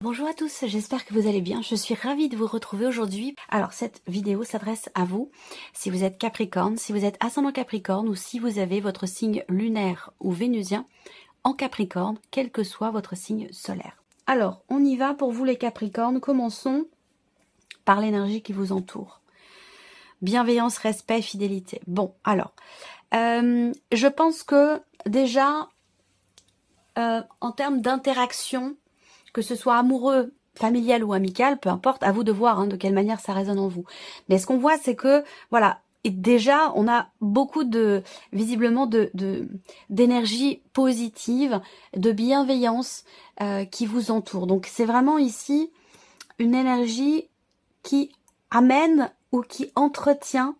Bonjour à tous, j'espère que vous allez bien. Je suis ravie de vous retrouver aujourd'hui. Alors cette vidéo s'adresse à vous, si vous êtes Capricorne, si vous êtes ascendant Capricorne ou si vous avez votre signe lunaire ou vénusien en Capricorne, quel que soit votre signe solaire. Alors, on y va pour vous les Capricornes. Commençons par l'énergie qui vous entoure. Bienveillance, respect, fidélité. Bon, alors, je pense que déjà, en termes d'interaction, que ce soit amoureux, familial ou amical, peu importe, à vous de voir de quelle manière ça résonne en vous. Mais ce qu'on voit, c'est que, voilà, et déjà, on a beaucoup visiblement, d'énergie positive, de bienveillance qui vous entoure. Donc, c'est vraiment ici une énergie qui amène ou qui entretient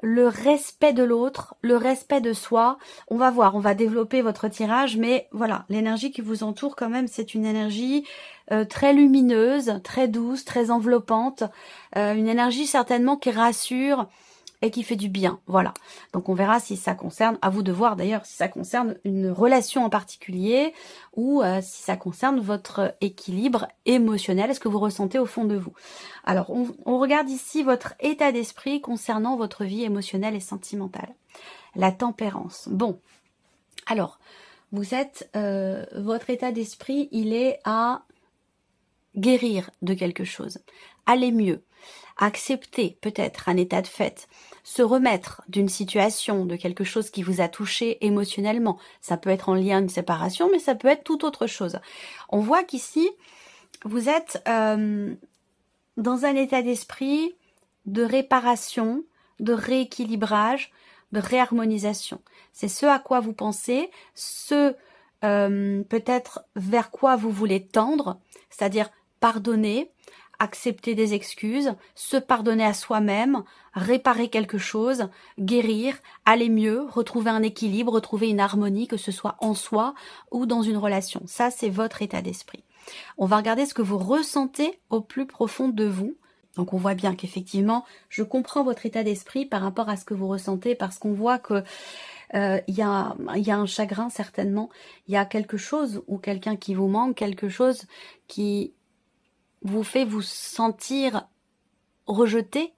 le respect de l'autre, le respect de soi. On va voir, on va développer votre tirage, mais voilà, l'énergie qui vous entoure quand même, c'est une énergie très lumineuse, très douce, très enveloppante, une énergie certainement qui rassure et qui fait du bien, voilà. Donc on verra si ça concerne, à vous de voir d'ailleurs, si ça concerne une relation en particulier ou si ça concerne votre équilibre émotionnel, ce que vous ressentez au fond de vous. Alors on regarde ici votre état d'esprit concernant votre vie émotionnelle et sentimentale. La tempérance. Bon, alors vous êtes, votre état d'esprit, il est à guérir de quelque chose, aller mieux, accepter peut-être un état de fait, se remettre d'une situation, de quelque chose qui vous a touché émotionnellement. Ça peut être en lien à une séparation, mais ça peut être tout autre chose. On voit qu'ici, vous êtes dans un état d'esprit de réparation, de rééquilibrage, de réharmonisation. C'est ce à quoi vous pensez, ce peut-être vers quoi vous voulez tendre, c'est-à-dire pardonner, accepter des excuses, se pardonner à soi-même, réparer quelque chose, guérir, aller mieux, retrouver un équilibre, retrouver une harmonie, que ce soit en soi ou dans une relation. Ça, c'est votre état d'esprit. On va regarder ce que vous ressentez au plus profond de vous. Donc on voit bien qu'effectivement, je comprends votre état d'esprit par rapport à ce que vous ressentez, parce qu'on voit que il y a un chagrin certainement, il y a quelque chose ou quelqu'un qui vous manque, quelque chose qui vous fait vous sentir rejeté,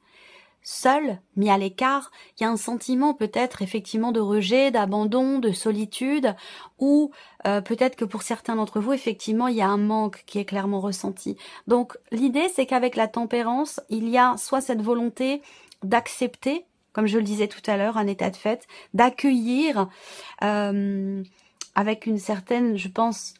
seul, mis à l'écart. Il y a un sentiment peut-être effectivement de rejet, d'abandon, de solitude, ou peut-être que pour certains d'entre vous, effectivement, il y a un manque qui est clairement ressenti. Donc l'idée, c'est qu'avec la tempérance, il y a soit cette volonté d'accepter, comme je le disais tout à l'heure, un état de fait, d'accueillir avec une certaine, je pense,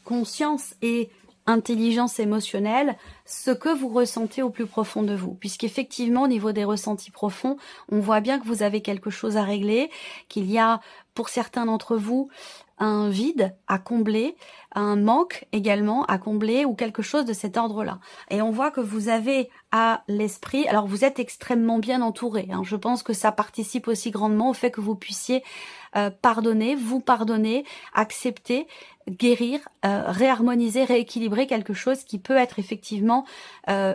conscience et intelligence émotionnelle, ce que vous ressentez au plus profond de vous. Puisqu'effectivement, au niveau des ressentis profonds, on voit bien que vous avez quelque chose à régler, qu'il y a, pour certains d'entre vous, un vide à combler, un manque également à combler ou quelque chose de cet ordre-là. Et on voit que vous avez à l'esprit, alors vous êtes extrêmement bien entouré, je pense que ça participe aussi grandement au fait que vous puissiez pardonner, vous pardonner, accepter, guérir, réharmoniser, rééquilibrer quelque chose qui peut être effectivement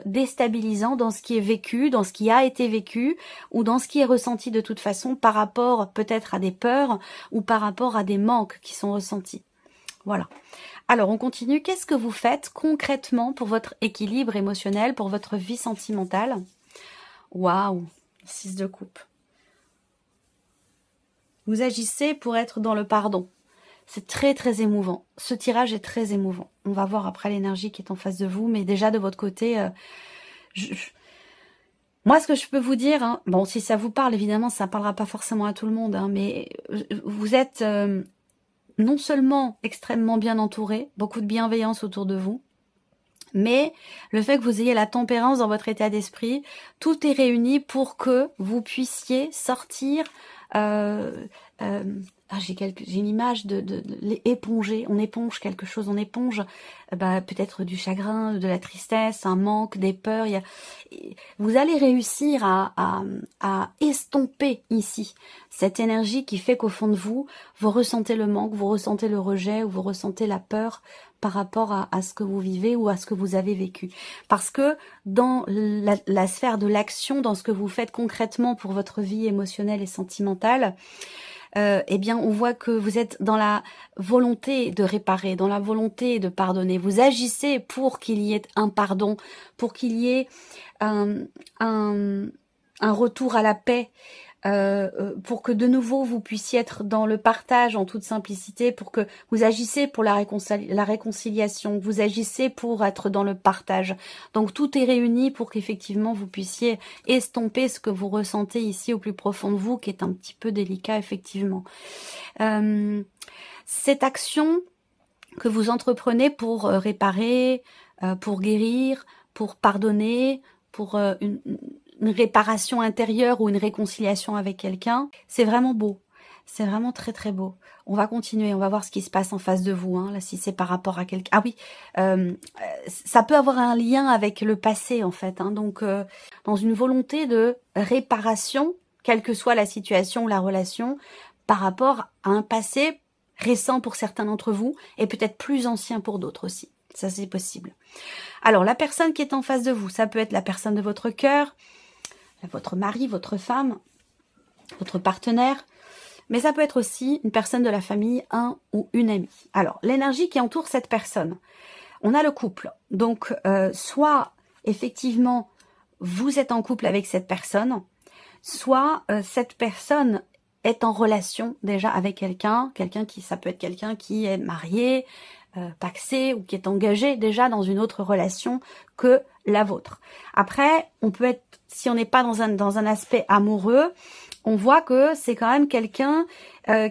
déstabilisant dans ce qui est vécu, dans ce qui a été vécu ou dans ce qui est ressenti de toute façon par rapport peut-être à des peurs ou par rapport à des manques qui sont ressentis. Voilà. Alors on continue. Qu'est-ce que vous faites concrètement pour votre équilibre émotionnel, pour votre vie sentimentale? Waouh, 6 de coupe. Vous agissez pour être dans le pardon. C'est très très émouvant. Ce tirage est très émouvant. On va voir après l'énergie qui est en face de vous, mais déjà de votre côté, moi ce que je peux vous dire, bon si ça vous parle évidemment ça parlera pas forcément à tout le monde, mais vous êtes non seulement extrêmement bien entouré, beaucoup de bienveillance autour de vous, mais le fait que vous ayez la tempérance dans votre état d'esprit, tout est réuni pour que vous puissiez sortir j'ai une image de éponger, on éponge quelque chose, on éponge peut-être du chagrin, de la tristesse, un manque, des peurs. Vous allez réussir à estomper ici cette énergie qui fait qu'au fond de vous, vous ressentez le manque, vous ressentez le rejet ou vous ressentez la peur par rapport à ce que vous vivez ou à ce que vous avez vécu. Parce que dans la sphère de l'action, dans ce que vous faites concrètement pour votre vie émotionnelle et sentimentale, eh bien, on voit que vous êtes dans la volonté de réparer, dans la volonté de pardonner. Vous agissez pour qu'il y ait un pardon, pour qu'il y ait un, un, un retour à la paix, pour que de nouveau vous puissiez être dans le partage en toute simplicité, pour que vous agissez pour la réconciliation, vous agissez pour être dans le partage. Donc tout est réuni pour qu'effectivement vous puissiez estomper ce que vous ressentez ici au plus profond de vous, qui est un petit peu délicat effectivement. Cette action que vous entreprenez pour réparer, pour guérir, pour pardonner, pour une réparation intérieure ou une réconciliation avec quelqu'un, c'est vraiment beau. C'est vraiment très très beau. On va continuer, on va voir ce qui se passe en face de vous, hein, là, si c'est par rapport à quelqu'un. Ah oui, ça peut avoir un lien avec le passé en fait, hein, donc dans une volonté de réparation, quelle que soit la situation ou la relation, par rapport à un passé récent pour certains d'entre vous et peut-être plus ancien pour d'autres aussi. Ça, c'est possible. Alors, la personne qui est en face de vous, ça peut être la personne de votre cœur, votre mari, votre femme, votre partenaire, mais ça peut être aussi une personne de la famille, un ou une amie. Alors, l'énergie qui entoure cette personne. On a le couple. Donc, soit, effectivement, vous êtes en couple avec cette personne, soit cette personne est en relation déjà avec quelqu'un qui, ça peut être quelqu'un qui est marié, pacsé ou qui est engagé déjà dans une autre relation que la vôtre. Après, on peut être, si on n'est pas dans un aspect amoureux, on voit que c'est quand même quelqu'un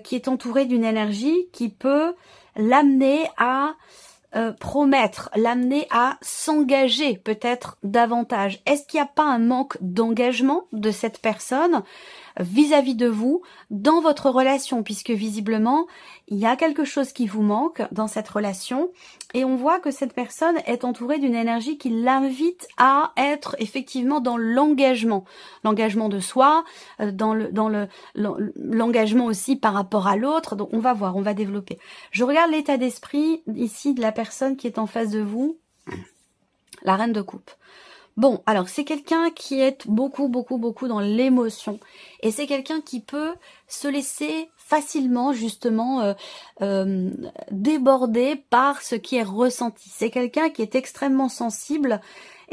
qui est entouré d'une énergie qui peut l'amener à promettre, l'amener à s'engager peut-être davantage. Est-ce qu'il n'y a pas un manque d'engagement de cette personne vis-à-vis de vous dans votre relation, puisque visiblement il y a quelque chose qui vous manque dans cette relation et on voit que cette personne est entourée d'une énergie qui l'invite à être effectivement dans l'engagement de soi, dans l'engagement aussi par rapport à l'autre. Donc on va voir, on va développer. Je regarde l'état d'esprit ici de la personne qui est en face de vous, la reine de coupe. Bon, alors c'est quelqu'un qui est beaucoup dans l'émotion et c'est quelqu'un qui peut se laisser facilement justement déborder par ce qui est ressenti. C'est quelqu'un qui est extrêmement sensible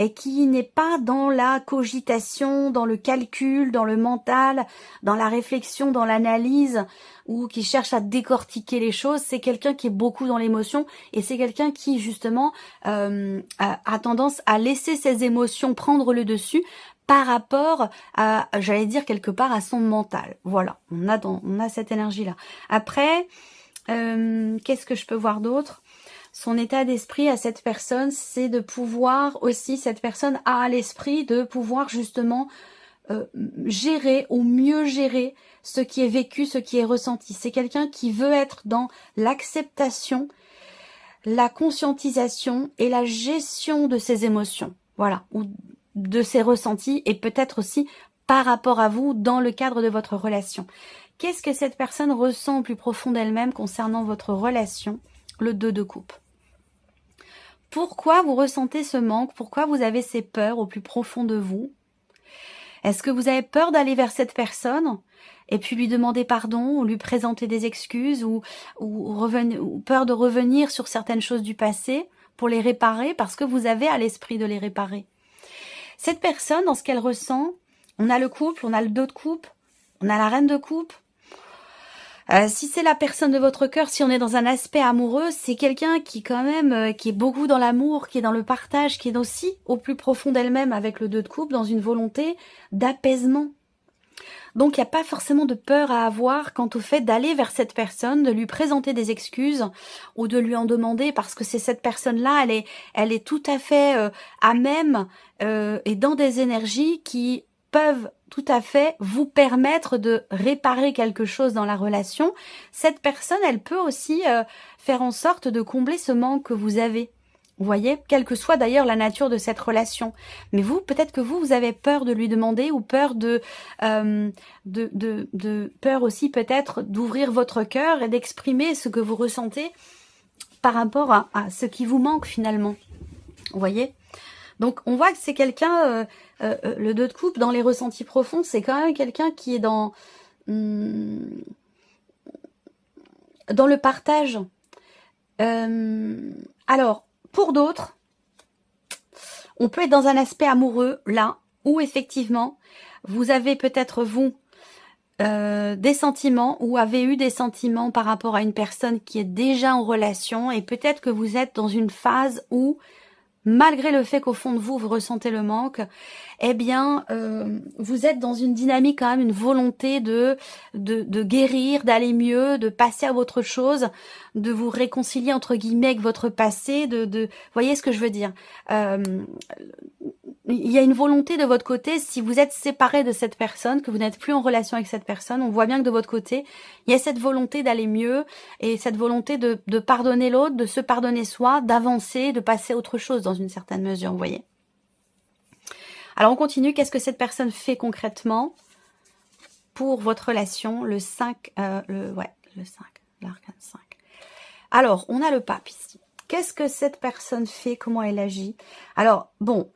et qui n'est pas dans la cogitation, dans le calcul, dans le mental, dans la réflexion, dans l'analyse, ou qui cherche à décortiquer les choses. C'est quelqu'un qui est beaucoup dans l'émotion et c'est quelqu'un qui justement a tendance à laisser ses émotions prendre le dessus par rapport à, j'allais dire quelque part, à son mental. Voilà, on a cette énergie-là. Après, qu'est-ce que je peux voir d'autre ? Son état d'esprit à cette personne, c'est de pouvoir aussi, cette personne a à l'esprit de pouvoir justement gérer ou mieux gérer ce qui est vécu, ce qui est ressenti. C'est quelqu'un qui veut être dans l'acceptation, la conscientisation et la gestion de ses émotions. Voilà, ou de ses ressentis et peut-être aussi par rapport à vous dans le cadre de votre relation. Qu'est-ce que cette personne ressent au plus profond d'elle-même concernant votre relation ? Le 2 de coupe. Pourquoi vous ressentez ce manque? Pourquoi vous avez ces peurs au plus profond de vous? Est-ce que vous avez peur d'aller vers cette personne et puis lui demander pardon ou lui présenter des excuses ou peur de revenir sur certaines choses du passé pour les réparer parce que vous avez à l'esprit de les réparer? Cette personne, dans ce qu'elle ressent, on a le couple, on a le 2 de coupe, on a la reine de coupe. Si c'est la personne de votre cœur, si on est dans un aspect amoureux, c'est quelqu'un qui quand même, qui est beaucoup dans l'amour, qui est dans le partage, qui est aussi au plus profond d'elle-même avec le 2 de coupe, dans une volonté d'apaisement. Donc il n'y a pas forcément de peur à avoir quant au fait d'aller vers cette personne, de lui présenter des excuses ou de lui en demander parce que c'est cette personne-là, elle est tout à fait à même et dans des énergies qui peuvent tout à fait vous permettre de réparer quelque chose dans la relation. Cette personne, elle peut aussi faire en sorte de combler ce manque que vous avez. Vous voyez, quelle que soit d'ailleurs la nature de cette relation. Mais vous, peut-être que vous avez peur de lui demander ou peur peur aussi peut-être d'ouvrir votre cœur et d'exprimer ce que vous ressentez par rapport à ce qui vous manque finalement. Vous voyez ? Donc on voit que c'est quelqu'un, le 2 de coupe, dans les ressentis profonds, c'est quand même quelqu'un qui est dans dans le partage. Alors, pour d'autres, on peut être dans un aspect amoureux, là, où effectivement, vous avez peut-être, vous, des sentiments ou avez eu des sentiments par rapport à une personne qui est déjà en relation et peut-être que vous êtes dans une phase où, malgré le fait qu'au fond de vous, vous ressentez le manque, eh bien, vous êtes dans une dynamique quand même, une volonté de guérir, d'aller mieux, de passer à autre chose, de vous réconcilier entre guillemets avec votre passé, voyez ce que je veux dire. Il y a une volonté de votre côté, si vous êtes séparé de cette personne, que vous n'êtes plus en relation avec cette personne, on voit bien que de votre côté, il y a cette volonté d'aller mieux et cette volonté de pardonner l'autre, de se pardonner soi, d'avancer, de passer à autre chose dans une certaine mesure, vous voyez. Alors on continue, qu'est-ce que cette personne fait concrètement pour votre relation, le 5, le 5, l'arcane 5. Alors, on a le pape ici. Qu'est-ce que cette personne fait, comment elle agit? Alors, bon,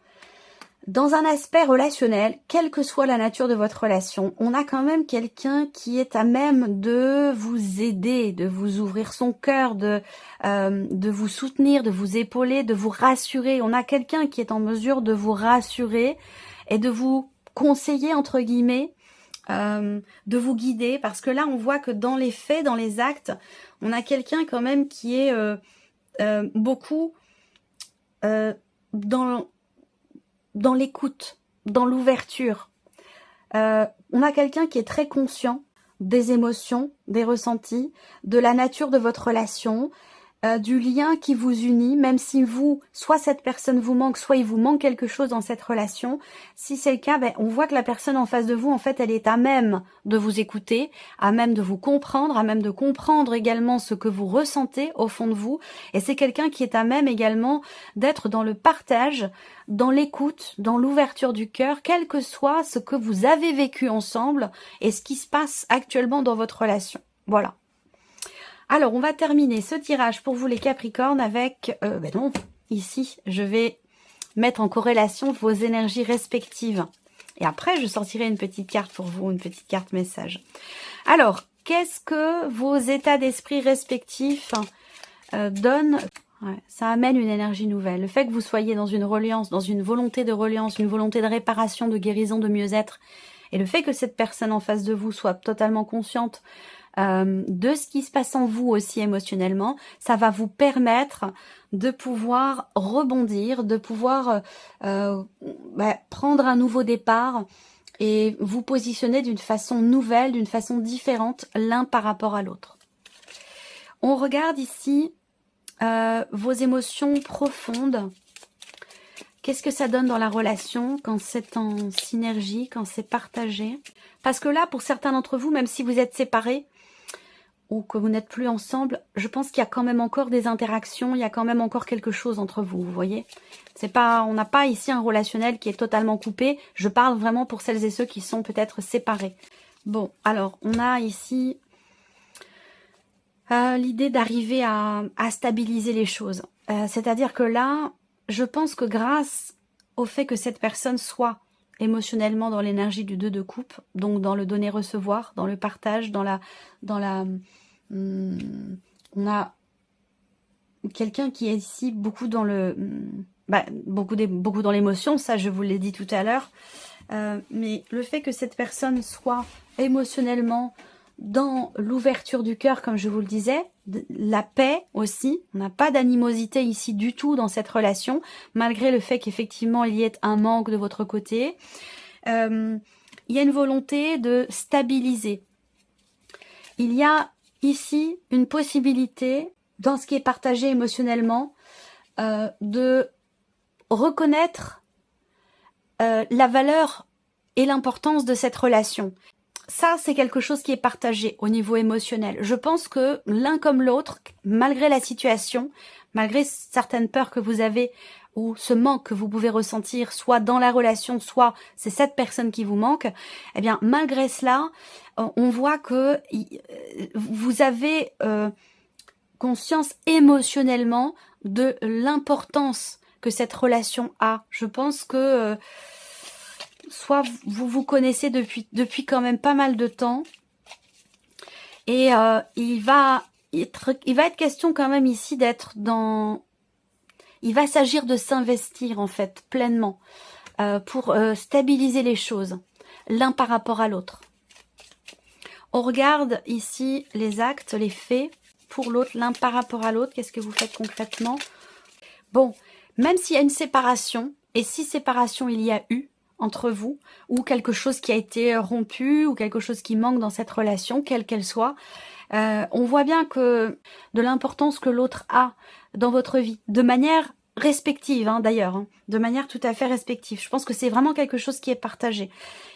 dans un aspect relationnel, quelle que soit la nature de votre relation, on a quand même quelqu'un qui est à même de vous aider, de vous ouvrir son cœur, de vous soutenir, de vous épauler, de vous rassurer. On a quelqu'un qui est en mesure de vous rassurer et de vous conseiller, entre guillemets, de vous guider. Parce que là, on voit que dans les faits, dans les actes, on a quelqu'un quand même qui est beaucoup dans l'écoute, dans l'ouverture. On a quelqu'un qui est très conscient des émotions, des ressentis, de la nature de votre relation, du lien qui vous unit, même si vous, soit cette personne vous manque, soit il vous manque quelque chose dans cette relation. Si c'est le cas, ben, on voit que la personne en face de vous, en fait, elle est à même de vous écouter, à même de vous comprendre, à même de comprendre également ce que vous ressentez au fond de vous. Et c'est quelqu'un qui est à même également d'être dans le partage, dans l'écoute, dans l'ouverture du cœur, quel que soit ce que vous avez vécu ensemble et ce qui se passe actuellement dans votre relation. Voilà. Alors, on va terminer ce tirage pour vous les Capricornes avec... non, ici, je vais mettre en corrélation vos énergies respectives. Et après, je sortirai une petite carte pour vous, une petite carte message. Alors, qu'est-ce que vos états d'esprit respectifs donnent? Ouais, ça amène une énergie nouvelle. Le fait que vous soyez dans une reliance, dans une volonté de reliance, une volonté de réparation, de guérison, de mieux-être, et le fait que cette personne en face de vous soit totalement consciente de ce qui se passe en vous aussi émotionnellement, ça va vous permettre de pouvoir rebondir, de pouvoir prendre un nouveau départ et vous positionner d'une façon nouvelle, d'une façon différente l'un par rapport à l'autre. On regarde ici vos émotions profondes. Qu'est-ce que ça donne dans la relation quand c'est en synergie, quand c'est partagé? Parce que là, pour certains d'entre vous, même si vous êtes séparés, ou que vous n'êtes plus ensemble, je pense qu'il y a quand même encore des interactions, il y a quand même encore quelque chose entre vous, vous voyez. C'est pas, on n'a pas ici un relationnel qui est totalement coupé, je parle vraiment pour celles et ceux qui sont peut-être séparés. Bon, alors, on a ici l'idée d'arriver à stabiliser les choses. C'est-à-dire que là, je pense que grâce au fait que cette personne soit émotionnellement dans l'énergie du 2 de coupe, donc dans le donner-recevoir, dans le partage, on a quelqu'un qui est ici beaucoup dans le... beaucoup dans l'émotion, ça je vous l'ai dit tout à l'heure, mais le fait que cette personne soit émotionnellement dans l'ouverture du cœur, comme je vous le disais, la paix aussi, on n'a pas d'animosité ici du tout dans cette relation, malgré le fait qu'effectivement il y ait un manque de votre côté, il y a une volonté de stabiliser. Il y a ici une possibilité, dans ce qui est partagé émotionnellement, de reconnaître la valeur et l'importance de cette relation. Ça, c'est quelque chose qui est partagé au niveau émotionnel. Je pense que l'un comme l'autre, malgré la situation, malgré certaines peurs que vous avez ou ce manque que vous pouvez ressentir, soit dans la relation, soit c'est cette personne qui vous manque, eh bien, malgré cela, on voit que vous avez conscience émotionnellement de l'importance que cette relation a. Je pense que soit vous vous connaissez depuis quand même pas mal de temps et il va il va être question quand même ici d'être dans... Il va s'agir de s'investir en fait pleinement pour stabiliser les choses, l'un par rapport à l'autre. On regarde ici les actes, les faits pour l'autre, l'un par rapport à l'autre. Qu'est-ce que vous faites concrètement? Bon, même s'il y a une séparation, et si séparation il y a eu entre vous, ou quelque chose qui a été rompu, ou quelque chose qui manque dans cette relation, quelle qu'elle soit, on voit bien que de l'importance que l'autre a dans votre vie, de manière respective d'ailleurs, de manière tout à fait respective. Je pense que c'est vraiment quelque chose qui est partagé.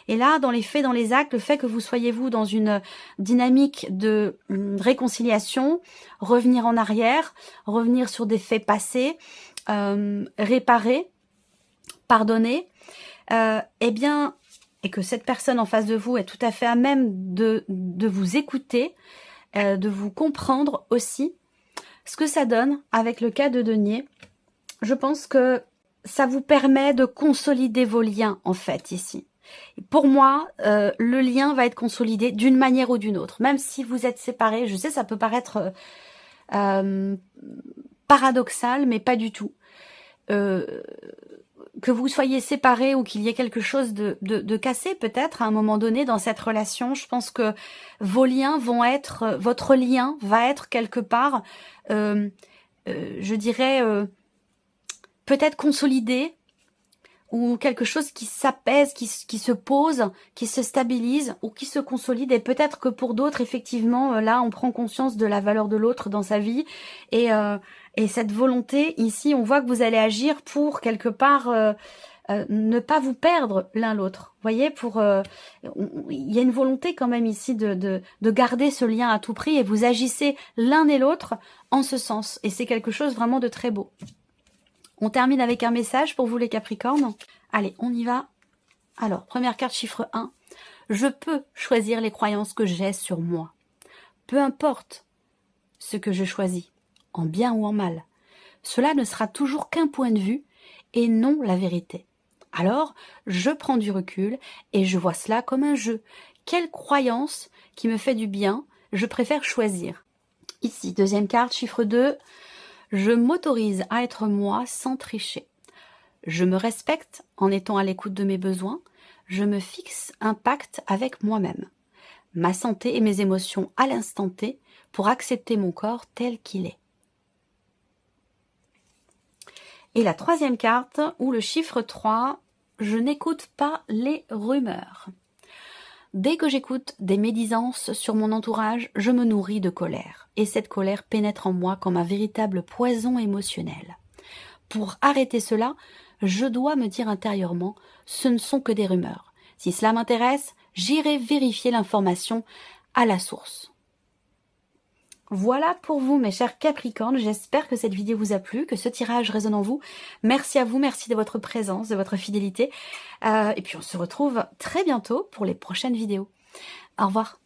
Et là, dans les faits, dans les actes, le fait que vous soyez vous dans une dynamique de réconciliation, revenir en arrière, revenir sur des faits passés, réparer, pardonner, eh bien, et que cette personne en face de vous est tout à fait à même de vous écouter, de vous comprendre aussi, ce que ça donne avec le cas de denier. Je pense que ça vous permet de consolider vos liens en fait ici. Pour moi, le lien va être consolidé d'une manière ou d'une autre. Même si vous êtes séparés, je sais ça peut paraître paradoxal, mais pas du tout. Que vous soyez séparés ou qu'il y ait quelque chose de cassé peut-être à un moment donné dans cette relation, je pense que vos liens vont être, votre lien va être quelque part, je dirais, peut-être consolidé, ou quelque chose qui s'apaise, qui se pose, qui se stabilise ou qui se consolide. Et peut-être que pour d'autres, effectivement, là, on prend conscience de la valeur de l'autre dans sa vie. Et cette volonté, ici, on voit que vous allez agir pour, quelque part, ne pas vous perdre l'un l'autre. Vous voyez, il y a une volonté quand même ici de garder ce lien à tout prix. Et vous agissez l'un et l'autre en ce sens. Et c'est quelque chose vraiment de très beau. On termine avec un message pour vous les Capricornes. Allez, on y va. Alors, première carte, chiffre 1. Je peux choisir les croyances que j'ai sur moi. Peu importe ce que je choisis, en bien ou en mal. Cela ne sera toujours qu'un point de vue et non la vérité. Alors, je prends du recul et je vois cela comme un jeu. Quelle croyance qui me fait du bien, je préfère choisir. Ici, deuxième carte, chiffre 2. Je m'autorise à être moi sans tricher. Je me respecte en étant à l'écoute de mes besoins. Je me fixe un pacte avec moi-même. Ma santé et mes émotions à l'instant T pour accepter mon corps tel qu'il est. Et la troisième carte, ou le chiffre 3, je n'écoute pas les rumeurs. Dès que j'écoute des médisances sur mon entourage, je me nourris de colère. Et cette colère pénètre en moi comme un véritable poison émotionnel. Pour arrêter cela, je dois me dire intérieurement, ce ne sont que des rumeurs. Si cela m'intéresse, j'irai vérifier l'information à la source. Voilà pour vous mes chers Capricornes, j'espère que cette vidéo vous a plu, que ce tirage résonne en vous. Merci à vous, merci de votre présence, de votre fidélité. Et puis on se retrouve très bientôt pour les prochaines vidéos. Au revoir.